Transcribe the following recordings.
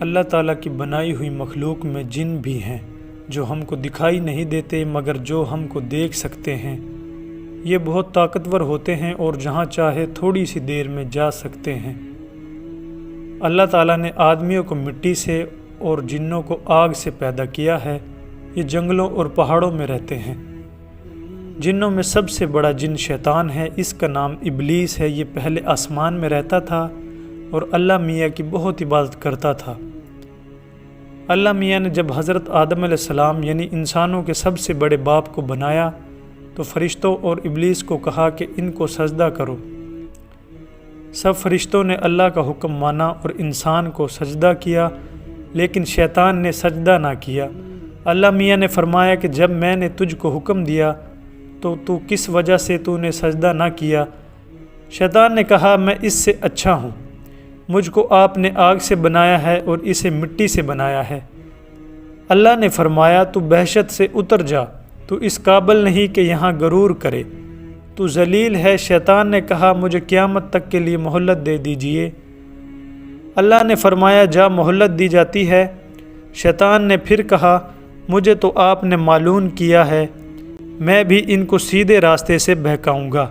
اللہ تعالیٰ کی بنائی ہوئی مخلوق میں جن بھی ہیں جو ہم کو دکھائی نہیں دیتے مگر جو ہم کو دیکھ سکتے ہیں۔ یہ بہت طاقتور ہوتے ہیں اور جہاں چاہے تھوڑی سی دیر میں جا سکتے ہیں۔ اللہ تعالیٰ نے آدمیوں کو مٹی سے اور جنوں کو آگ سے پیدا کیا ہے۔ یہ جنگلوں اور پہاڑوں میں رہتے ہیں۔ جنوں میں سب سے بڑا جن شیطان ہے، اس کا نام ابلیس ہے۔ یہ پہلے آسمان میں رہتا تھا اور اللہ میاں کی بہت عبادت کرتا تھا۔ اللہ میاں نے جب حضرت آدم علیہ السلام یعنی انسانوں کے سب سے بڑے باپ کو بنایا تو فرشتوں اور ابلیس کو کہا کہ ان کو سجدہ کرو۔ سب فرشتوں نے اللہ کا حکم مانا اور انسان کو سجدہ کیا، لیکن شیطان نے سجدہ نہ کیا۔ اللہ میاں نے فرمایا کہ جب میں نے تجھ کو حکم دیا تو کس وجہ سے تو نے سجدہ نہ کیا؟ شیطان نے کہا میں اس سے اچھا ہوں، مجھ کو آپ نے آگ سے بنایا ہے اور اسے مٹی سے بنایا ہے۔ اللہ نے فرمایا تو بحشت سے اتر جا، تو اس قابل نہیں کہ یہاں غرور کرے، تو ذلیل ہے۔ شیطان نے کہا مجھے قیامت تک کے لیے مہلت دے دیجئے۔ اللہ نے فرمایا جا مہلت دی جاتی ہے۔ شیطان نے پھر کہا مجھے تو آپ نے معلوم کیا ہے، میں بھی ان کو سیدھے راستے سے بہکاؤں گا،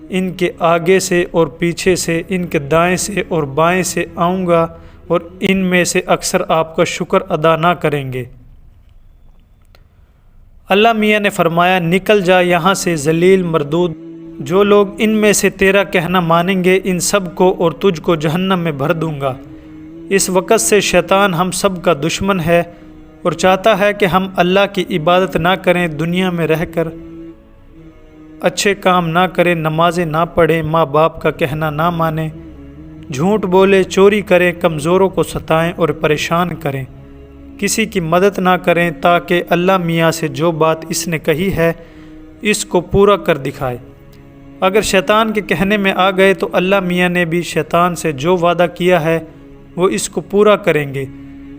ان کے آگے سے اور پیچھے سے، ان کے دائیں سے اور بائیں سے آؤں گا، اور ان میں سے اکثر آپ کا شکر ادا نہ کریں گے۔ اللہ میاں نے فرمایا نکل جا یہاں سے ذلیل مردود، جو لوگ ان میں سے تیرا کہنا مانیں گے ان سب کو اور تجھ کو جہنم میں بھر دوں گا۔ اس وقت سے شیطان ہم سب کا دشمن ہے اور چاہتا ہے کہ ہم اللہ کی عبادت نہ کریں، دنیا میں رہ کر اچھے کام نہ کریں، نمازیں نہ پڑھیں، ماں باپ کا کہنا نہ مانیں، جھوٹ بولے، چوری کریں، کمزوروں کو ستائیں اور پریشان کریں، کسی کی مدد نہ کریں، تاکہ اللہ میاں سے جو بات اس نے کہی ہے اس کو پورا کر دکھائے۔ اگر شیطان کے کہنے میں آ گئے تو اللہ میاں نے بھی شیطان سے جو وعدہ کیا ہے وہ اس کو پورا کریں گے،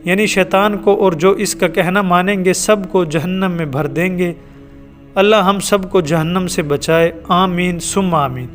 یعنی شیطان کو اور جو اس کا کہنا مانیں گے سب کو جہنم میں بھر دیں گے۔ اللہ ہم سب کو جہنم سے بچائے، آمین ثم آمین۔